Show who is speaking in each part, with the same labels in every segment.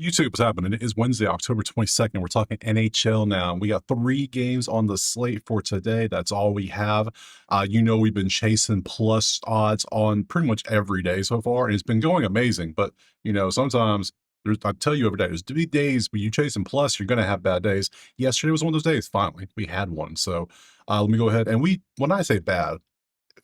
Speaker 1: YouTube, what's happening? It is Wednesday, October 22nd. We're talking NHL now. We got 3 games on the slate for today. That's all we have. We've been chasing plus odds on pretty much every day so far, and it's been going amazing. But, sometimes I tell you every day, there's be days when you chasing plus, you're going to have bad days. Yesterday was one of those days. Finally, we had one. So let me go ahead. And when I say bad,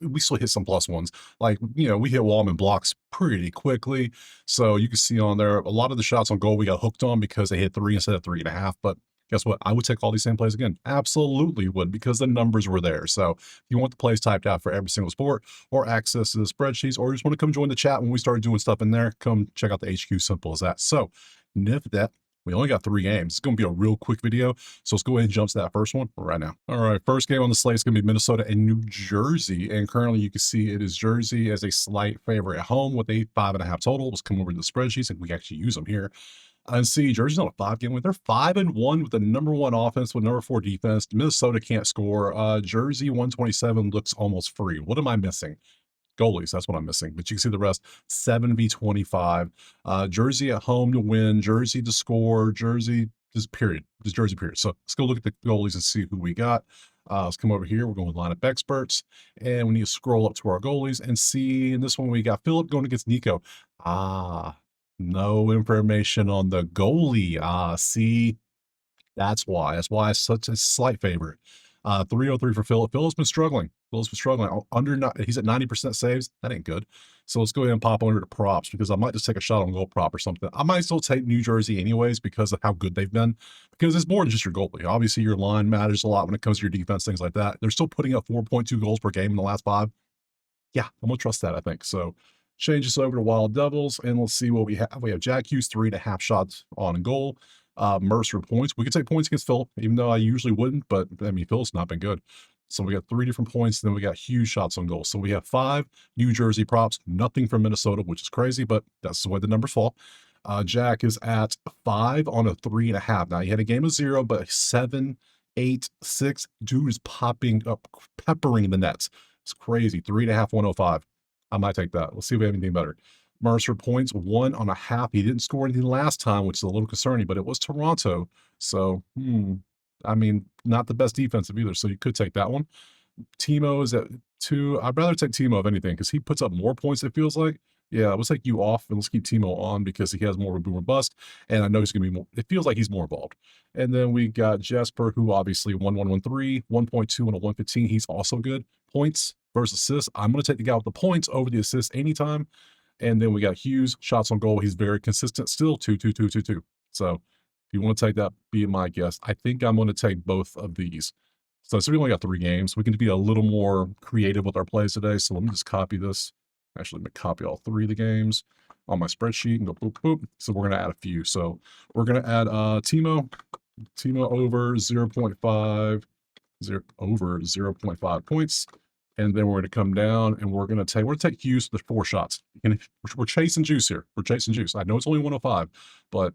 Speaker 1: we still hit some plus ones. Like, we hit Wallman blocks pretty quickly. So you can see on there, a lot of the shots on goal we got hooked on because they hit 3 instead of 3.5. But guess what? I would take all these same plays again. Absolutely would, because the numbers were there. So if you want the plays typed out for every single sport or access to the spreadsheets, or you just want to come join the chat when we start doing stuff in there, come check out the HQ. Simple as that. So, nif that. We only got 3 games. It's going to be a real quick video. So let's go ahead and jump to that first one right now. All right, first game on the slate is going to be Minnesota and New Jersey. And currently you can see it is Jersey as a slight favorite at home with a 5.5 total. Let's come over to the spreadsheets and we actually use them here. And see, Jersey's on a 5-game win. They're 5-1 with the #1 offense, with #4 defense. Minnesota can't score. Jersey 127 looks almost free. What am I missing? Goalies, that's what I'm missing. But you can see the rest, 7v25. Jersey at home to win, Jersey to score, Jersey, just period. Just Jersey, period. So let's go look at the goalies and see who we got. Let's come over here. We're going with lineup experts. And we need to scroll up to our goalies and see, in this one, we got Philip going against Nico. No information on the goalie. See, that's why. That's why it's such a slight favorite. 303 for Philip. Philip's been struggling. He's at 90% saves. That ain't good. So let's go ahead and pop under to props, because I might just take a shot on goal prop or something. I might still take New Jersey anyways because of how good they've been, because it's more than just your goalie. Obviously, your line matters a lot when it comes to your defense, things like that. They're still putting up 4.2 goals per game in the last 5. Yeah, I'm going to trust that, I think. So change this over to Wild Devils, and let's see what we have. We have Jack Hughes, 3.5 shots on goal. Mercer points. We could take points against Phil, even though I usually wouldn't, but I mean, Phil's not been good. So we got 3 different points, then we got huge shots on goal. So we have 5 New Jersey props, nothing from Minnesota, which is crazy, but that's the way the numbers fall. Jack is at 5 on a 3.5. Now he had a game of 0, but 7, 8, 6. Dude is popping up, peppering the nets. It's crazy. 3.5, 105. I might take that. Let's see if we have anything better. Mercer points, 1.5. He didn't score anything last time, which is a little concerning, but it was Toronto. So, I mean, not the best defensive either. So you could take that one. Timo is at 2. I'd rather take Timo if anything, because he puts up more points, it feels like. Yeah, let's take you off and let's keep Timo on because he has more of a boomer bust. And I know he's going to be more, it feels like he's more involved. And then we got Jesper, who obviously 1.113, 1.2 and a 115. He's also good. Points versus assists. I'm going to take the guy with the points over the assists anytime. And then we got Hughes, shots on goal. He's very consistent still, 2, 2, 2, 2, 2. So if you want to take that, be my guest. I think I'm going to take both of these. So we only got 3 games. We can be a little more creative with our plays today. So let me just copy this. Actually, let me copy all 3 of the games on my spreadsheet and go boop, boop. So we're going to add a few. So we're going to add Timo over 0.5, over 0.5 points. And then we're going to come down and we're going to take Hughes for 4 shots. And we're chasing juice here. We're chasing juice. I know it's only 105, but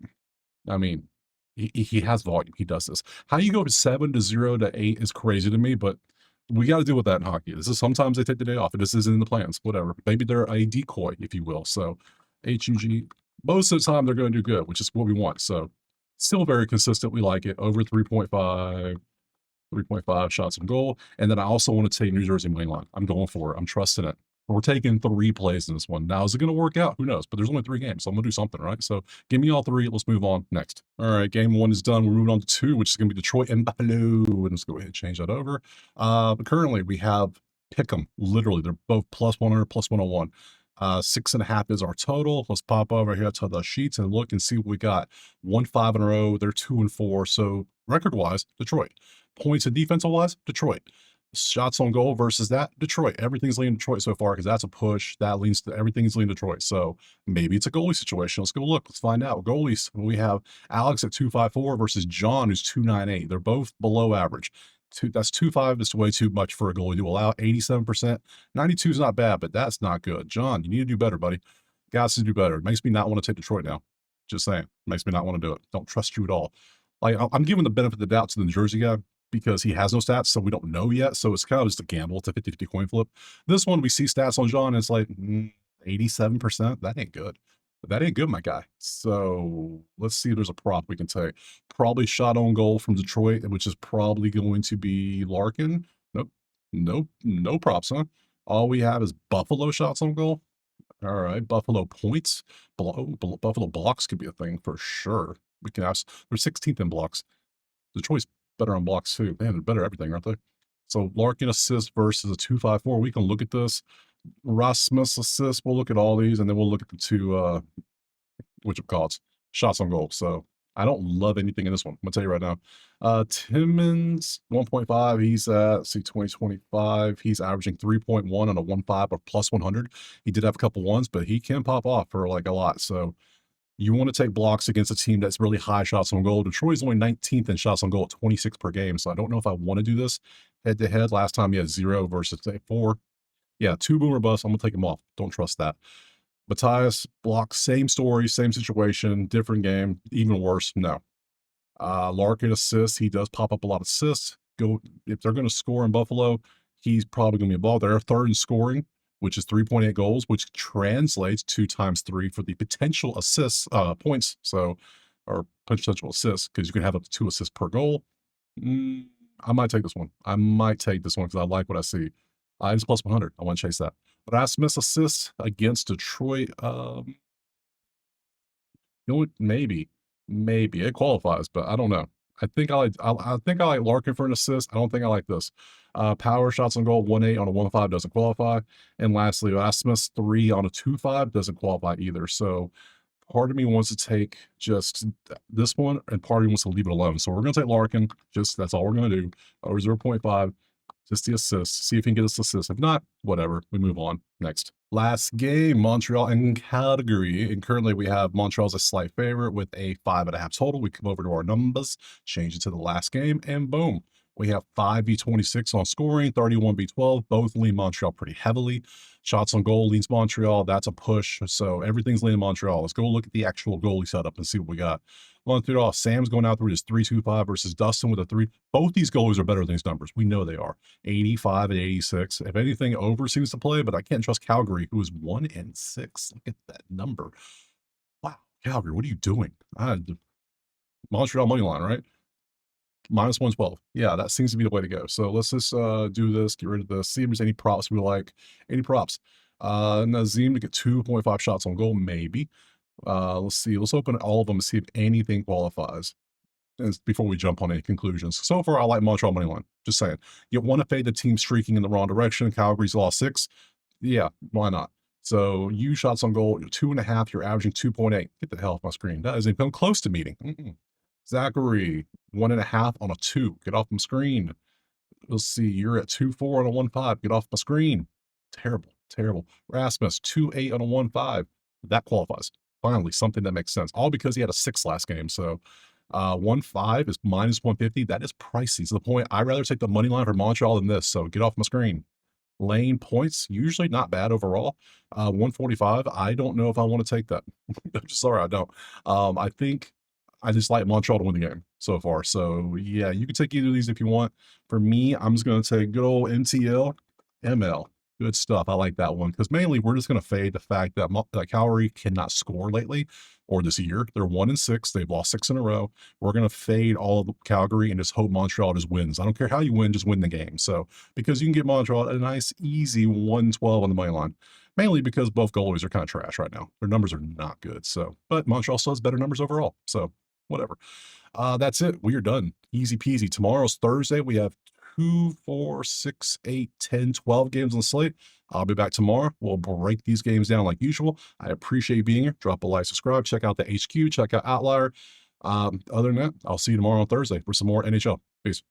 Speaker 1: I mean, he has volume. He does this. How you go to 7 to 0 to 8 is crazy to me, but we got to deal with that in hockey. This is sometimes they take the day off. This isn't in the plans, whatever. Maybe they're a decoy, if you will. So HUG, most of the time they're going to do good, which is what we want. So still very consistent. We like it. Over 3.5 shots on goal. And then I also want to take New Jersey main line. I'm going for it. I'm trusting it. We're taking 3 plays in this one. Now, is it going to work out? Who knows? But there's only 3 games, so I'm going to do something, right? So give me all 3. Let's move on next. All right, game 1 is done. We're moving on to 2, which is going to be Detroit and Buffalo. And let's go ahead and change that over. But currently, we have Pick'em. Literally, they're both plus 100, plus 101. 6.5 is our total. Let's pop over here to the sheets and look and see what we got. 1-5 in a row. They're 2-4. So record-wise, Detroit. Points and defensive-wise, Detroit. Shots on goal versus that, Detroit. Everything's leaning Detroit so far because that's a push. That leans to everything's leaning Detroit. So maybe it's a goalie situation. Let's go look. Let's find out. Goalies. We have Alex at 254 versus John, who's 298. They're both below average. That's 2.5 is way too much for a goalie to allow. 87%. 92 is not bad, but that's not good. John, you need to do better, buddy. Guys to do better. It makes me not want to take Detroit now. Just saying. Makes me not want to do it. Don't trust you at all. Like, I'm giving the benefit of the doubt to the New Jersey guy, because he has no stats, so we don't know yet. So it's kind of just a gamble. It's a 50-50 coin flip. This one, we see stats on John, and it's like 87%. That ain't good. That ain't good, my guy. So let's see if there's a prop we can take. Probably shot on goal from Detroit, which is probably going to be Larkin. Nope. Nope. No props, huh? All we have is Buffalo shots on goal. All right. Buffalo points. Buffalo blocks could be a thing for sure. We can have, they're 16th in blocks. Detroit's better on blocks too. Man, they're better at everything, aren't they? So Larkin assist versus a 2.54. We can look at this. Rasmus assist. We'll look at all these, and then we'll look at the two which it calls shots on goal. So I don't love anything in this one. I'm gonna tell you right now. Timmins 1.5. He's at 2025. He's averaging 3.1 on a 1.5 or plus 100. He did have a couple ones, but he can pop off for like a lot. So you want to take blocks against a team that's really high shots on goal. Detroit's only 19th in shots on goal at 26 per game. So I don't know if I want to do this head to head. Last time he had 0 versus 4. Yeah, 2 boomer busts. I'm gonna take him off. Don't trust that. Matthias blocks, same story, same situation, different game, even worse. No. Larkin assists. He does pop up a lot of assists. Go if they're going to score in Buffalo, he's probably going to be involved. They're third in scoring, which is 3.8 goals, which translates to times 3 for the potential assists points. So, or potential assists, because you can have up to 2 assists per goal. I might take this one. I might take this one because I like what I see. It's plus 100. I want to chase that. Rasmus assists against Detroit. You know what? Maybe it qualifies, but I don't know. I think I like Larkin for an assist. I don't think I like this. Power shots on goal 1.8 on a 1.5 doesn't qualify. And lastly, Rasmus 3 on a 2.5 doesn't qualify either. So part of me wants to take just this one, and part of me wants to leave it alone. So we're gonna take Larkin. Just that's all we're gonna do. Over 0.5. Just the assist. See if he can get us assist. If not, whatever. We move on. Next. Last game, Montreal and Calgary. And currently we have Montreal's a slight favorite with a 5.5 total. We come over to our numbers, change it to the last game, and boom. We have 5v26 on scoring, 31v12. Both lean Montreal pretty heavily. Shots on goal leans Montreal. That's a push. So everything's leaning Montreal. Let's go look at the actual goalie setup and see what we got. Going through it all, Sam's going out through his 3.25 versus Dustin with a 3. Both these goalies are better than these numbers. We know they are. 85 and 86. If anything, over seems to play, but I can't trust Calgary, who is 1-6. Look at that number. Wow, Calgary, what are you doing? Montreal money line, right? Minus 112. Yeah, that seems to be the way to go. So let's just do this, get rid of this, see if there's any props we like. Any props. Nazim to get 2.5 shots on goal, maybe. Let's see. Let's open all of them and see if anything qualifies before we jump on any conclusions. So far, I like Montreal money line. Just saying. You want to fade the team streaking in the wrong direction. Calgary's lost 6. Yeah, why not? So you shots on goal, 2.5. You're averaging 2.8. Get the hell off my screen. That isn't even close to meeting. Zachary, 1.5 on a 2. Get off my screen. Let's see. You're at 2.4 on a 1.5. Get off my screen. Terrible, terrible. Rasmus, 2.8 on a 1.5. That qualifies. Finally, something that makes sense. All because he had a 6 last game. So 1.5 is minus 150. That is pricey. To the point, I'd rather take the money line for Montreal than this. So get off my screen. Lane points, usually not bad overall. 145. I don't know if I want to take that. I'm just sorry, I don't. I think I just like Montreal to win the game so far. So yeah, you can take either of these if you want. For me, I'm just going to take good old MTL, ML. Good stuff. I like that one because mainly we're just going to fade the fact that Calgary cannot score lately or this year. They're 1-6. They've lost 6 in a row. We're going to fade all of Calgary and just hope Montreal just wins. I don't care how you win, just win the game. So because you can get Montreal a nice, easy 112 on the money line, mainly because both goalies are kind of trash right now. Their numbers are not good. So, but Montreal still has better numbers overall. So whatever. That's it. We are done. Easy peasy. Tomorrow's Thursday. We have 2, 4, 6, 8, 10, 12 games on the slate. I'll be back tomorrow. We'll break these games down like usual. I appreciate you being here. Drop a like, subscribe, check out the HQ, check out Outlier. Other than that, I'll see you tomorrow on Thursday for some more NHL. Peace.